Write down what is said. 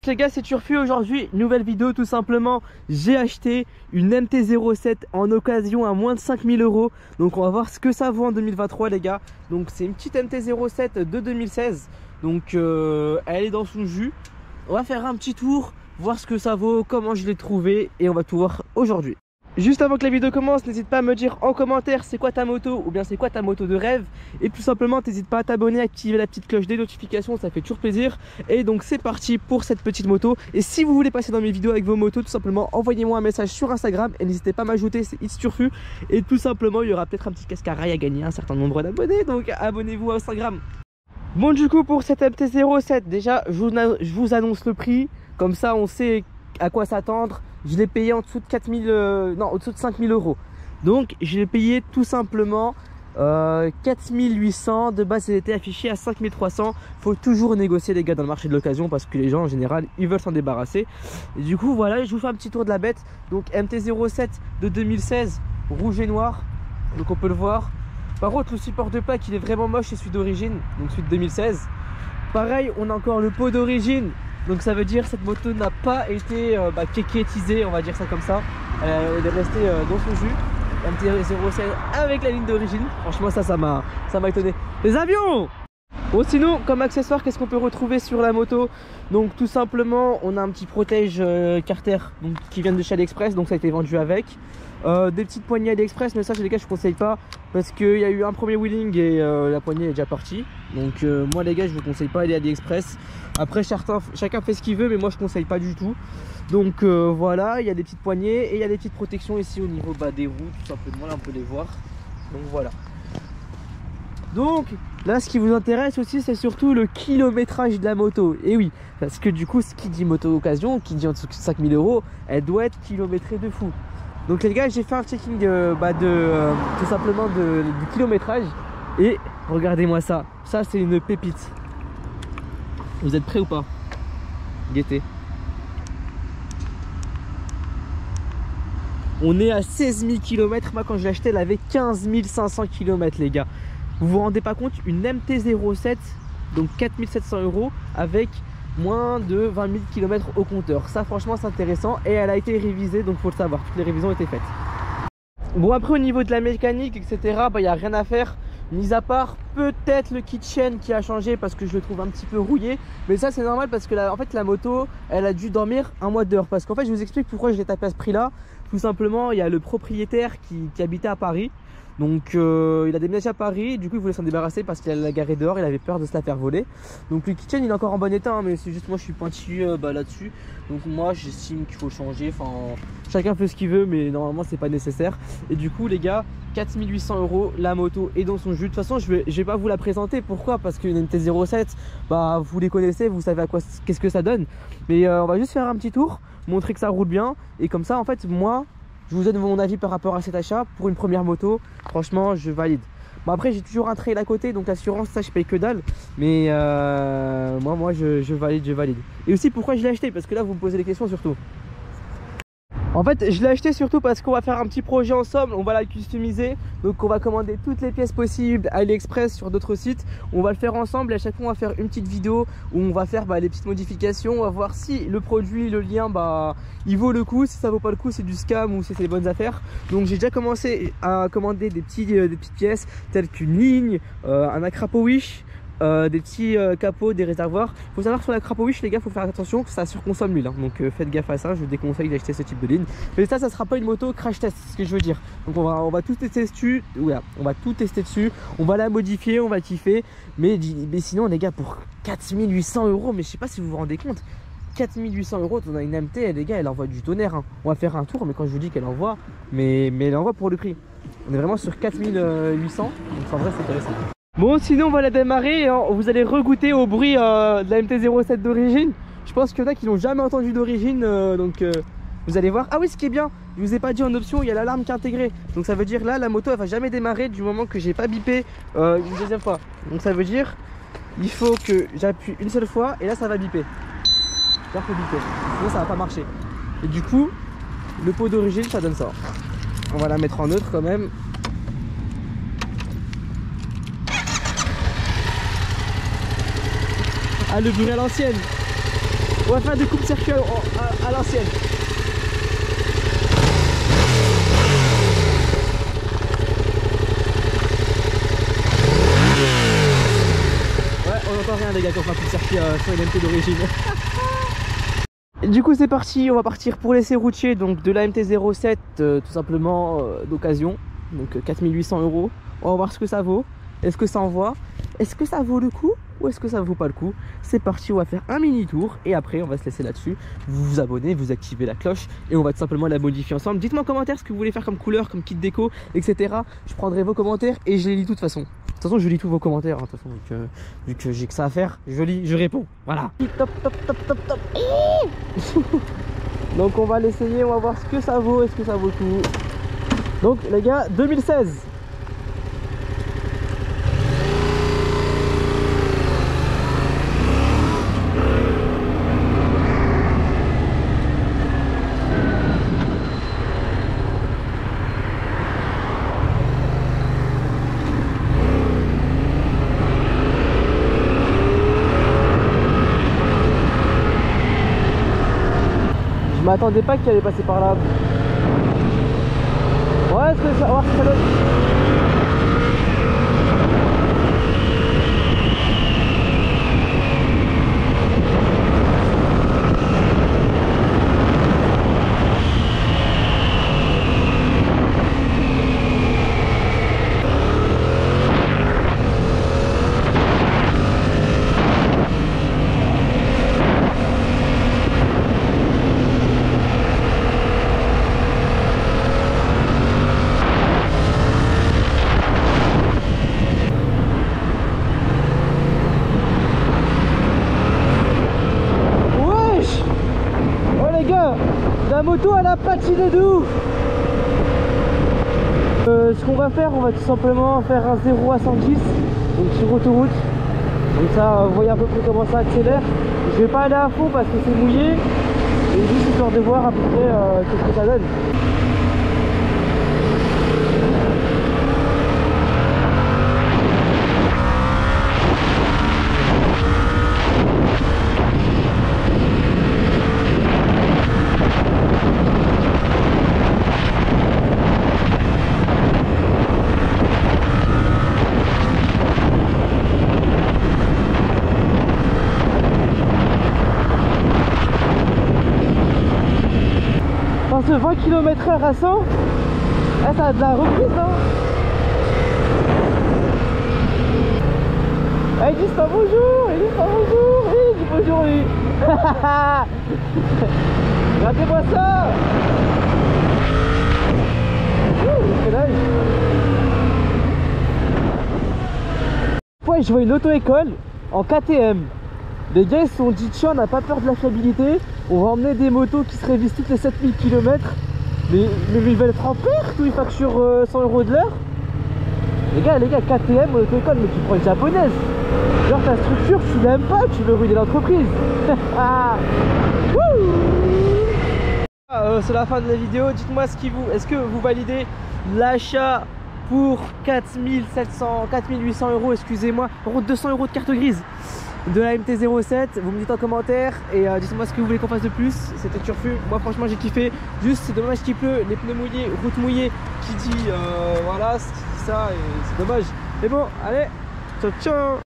les gars, c'est Turfu. Aujourd'hui, nouvelle vidéo tout simplement. J'ai acheté une MT-07 en occasion à moins de 5000 €. Donc on va voir ce que ça vaut en 2023 les gars. Donc c'est une petite MT-07 de 2016. Donc elle est dans son jus. On va faire un petit tour, voir ce que ça vaut, comment je l'ai trouvé et on va tout voir aujourd'hui. Juste avant que la vidéo commence, n'hésite pas à me dire en commentaire c'est quoi ta moto ou bien c'est quoi ta moto de rêve. Et tout simplement n'hésite pas à t'abonner, à activer la petite cloche des notifications, ça fait toujours plaisir. Et donc c'est parti pour cette petite moto. Et si vous voulez passer dans mes vidéos avec vos motos, tout simplement envoyez-moi un message sur Instagram. Et n'hésitez pas à m'ajouter, c'est itsturfu. Et tout simplement il y aura peut-être un petit casque à rail à gagner, un certain nombre d'abonnés. Donc abonnez-vous à Instagram. Bon du coup pour cette MT-07, déjà je vous annonce le prix. Comme ça on sait à quoi s'attendre. Je l'ai payé en dessous de au-dessous de 5000 €. Donc je l'ai payé tout simplement 4800. De base c'était affiché à 5300. Faut toujours négocier les gars dans le marché de l'occasion parce que les gens en général ils veulent s'en débarrasser. Et du coup voilà, je vous fais un petit tour de la bête. Donc MT-07 de 2016, rouge et noir. Donc on peut le voir. Par contre le support de plaque il est vraiment moche, c'est celui d'origine, donc celui de 2016. Pareil, on a encore le pot d'origine. Donc ça veut dire que cette moto n'a pas été kékétisée, on va dire ça comme ça. Elle est restée dans son jus. MT-07 avec la ligne d'origine. Franchement ça m'a étonné. Les avions! Bon sinon comme accessoire qu'est-ce qu'on peut retrouver sur la moto? Donc tout simplement on a un petit protège carter donc, qui vient de chez AliExpress, donc ça a été vendu avec. Des petites poignées AliExpress, mais ça les gars je conseille pas parce qu'il y a eu un premier wheeling et la poignée est déjà partie. Donc moi les gars je vous conseille pas aller à AliExpress. Après chacun fait ce qu'il veut mais moi je conseille pas du tout. Donc voilà, il y a des petites poignées et il y a des petites protections ici au niveau des roues tout simplement, là on peut les voir. Donc voilà. Donc là ce qui vous intéresse aussi c'est surtout le kilométrage de la moto. Et oui, parce que du coup ce qui dit moto occasion, qui dit en dessous de 5000 €, elle doit être kilométrée de fou. Donc les gars j'ai fait un checking tout simplement du kilométrage. Et regardez-moi ça, ça c'est une pépite. Vous êtes prêts ou pas? Guettez. On est à 16 000 km, moi quand je l'ai acheté elle avait 15 500 km les gars. Vous vous rendez pas compte, une MT-07, donc 4700 € avec moins de 20 000 km au compteur. Ça franchement c'est intéressant et elle a été révisée donc faut le savoir, toutes les révisions ont été faites. Bon après au niveau de la mécanique etc, il n'y a rien à faire. Mis à part peut-être le kitchen qui a changé parce que je le trouve un petit peu rouillé. Mais ça c'est normal parce que en fait la moto elle a dû dormir un mois d'heure. Parce qu'en fait je vous explique pourquoi je l'ai tapé à ce prix là. Tout simplement il y a le propriétaire qui habitait à Paris. Donc il a déménagé à Paris, du coup il voulait s'en débarrasser parce qu'il allait la garer dehors, il avait peur de se la faire voler. Donc le kitchen il est encore en bon état hein, mais c'est juste moi je suis pointilleux là-dessus. Donc moi j'estime qu'il faut le changer, enfin chacun fait ce qu'il veut mais normalement c'est pas nécessaire. Et du coup les gars, 4800 € la moto est dans son jus. De toute façon je vais pas vous la présenter, pourquoi? Parce qu'une MT-07, vous les connaissez, vous savez à quoi qu'est-ce que ça donne. Mais on va juste faire un petit tour, montrer que ça roule bien. Et comme ça en fait moi je vous donne mon avis par rapport à cet achat. Pour une première moto, franchement, je valide. Bon après, j'ai toujours un trail à côté, donc l'assurance, ça, je paye que dalle. Mais moi, je valide. Et aussi, pourquoi je l'ai acheté? Parce que là, vous me posez des questions surtout. En fait, je l'ai acheté surtout parce qu'on va faire un petit projet ensemble, on va la customiser. Donc on va commander toutes les pièces possibles à AliExpress sur d'autres sites. On va le faire ensemble et à chaque fois on va faire une petite vidéo où on va faire les petites modifications. On va voir si le produit, le lien, il vaut le coup. Si ça vaut pas le coup, c'est du scam ou si c'est des bonnes affaires. Donc j'ai déjà commencé à commander des petites pièces telles qu'une ligne, un Acrapo Wish. Des petits capots, des réservoirs. Il faut savoir sur la Crapo Wish les gars, faut faire attention que ça surconsomme l'huile hein. Donc faites gaffe à ça, je vous déconseille d'acheter ce type de ligne. Mais ça sera pas une moto crash test, c'est ce que je veux dire. Donc on va tout tester dessus, voilà, on va tout tester dessus, on va la modifier, on va kiffer. Mais sinon les gars, pour 4800 €, mais je sais pas si vous vous rendez compte, 4800 €, on a une MT, les gars, elle envoie du tonnerre hein. On va faire un tour, mais quand je vous dis qu'elle envoie, mais elle envoie pour le prix. On est vraiment sur 4800, donc en vrai c'est intéressant. Bon sinon on va la démarrer et vous allez regoûter au bruit de la MT-07 d'origine. Je pense qu'il y en a qui n'ont jamais entendu d'origine vous allez voir. Ah oui, ce qui est bien, je vous ai pas dit en option, il y a l'alarme qui est intégrée. Donc ça veut dire là la moto elle va jamais démarrer du moment que j'ai pas bipé une deuxième fois. Donc ça veut dire il faut que j'appuie une seule fois et là ça va biper. Là faut biper, sinon ça va pas marcher. Et du coup le pot d'origine ça donne ça. On va la mettre en neutre quand même. Ah le bruit à l'ancienne. On va faire des coupes circuits à l'ancienne. Ouais, on n'entend rien les gars quand on fait un coupe circuit sur une MT d'origine. Du coup c'est parti, on va partir pour l'essai routier donc de la MT-07 tout simplement d'occasion, donc 4800 €. On va voir ce que ça vaut, est-ce que ça envoie, est-ce que ça vaut le coup ou est-ce que ça vaut pas le coup. C'est parti, on va faire un mini tour et après on va se laisser là-dessus. Vous vous abonnez, vous activez la cloche et on va tout simplement la modifier ensemble. Dites-moi en commentaire ce que vous voulez faire comme couleur, comme kit déco, etc. Je prendrai vos commentaires et je les lis de toute façon. De toute façon je lis tous vos commentaires, hein, de toute façon, vu que j'ai que ça à faire, je lis, je réponds, voilà. Top, top, top, top, top. Donc on va l'essayer, on va voir ce que ça vaut, est-ce que ça vaut tout. Donc les gars, 2016. Je m'attendais pas qu'il allait passer par là. Ouais, est-ce que ça va voir ce que ça donne. La moto elle a patiné de ouf. Ce qu'on va faire, on va tout simplement faire un 0 à 110 donc sur autoroute. Comme ça vous voyez à peu près comment ça accélère. Je vais pas aller à fond parce que c'est mouillé. Et juste histoire de voir à peu près qu'est-ce que ça donne. Ce 20 km/h à 100, ça a de la reprise hein. Il dit pas bonjour, il dit pas bonjour, il dit bonjour lui. Regardez-moi ça. Ouais, je vois une auto-école en KTM. Les gars ils se sont dit tiens, on n'a pas peur de la fiabilité, on va emmener des motos qui se révisent toutes les 7000 km. Mais ils veulent être en perte ou ils facturent 100 € de l'heure. Les gars, KTM auto-école, mais tu prends une japonaise. Genre ta structure, tu l'aimes pas, tu veux ruiner l'entreprise. C'est la fin de la vidéo, dites-moi ce qui vous... Est-ce que vous validez l'achat pour 4800 €, excusez-moi, pour 200 € de carte grise de la MT-07, vous me dites en commentaire et dites-moi ce que vous voulez qu'on fasse de plus. C'était Turfu, moi franchement j'ai kiffé. Juste c'est dommage qu'il pleut, les pneus mouillés, route mouillée, qui dit voilà, qui dit ça et c'est dommage. Mais bon, allez, ciao ciao.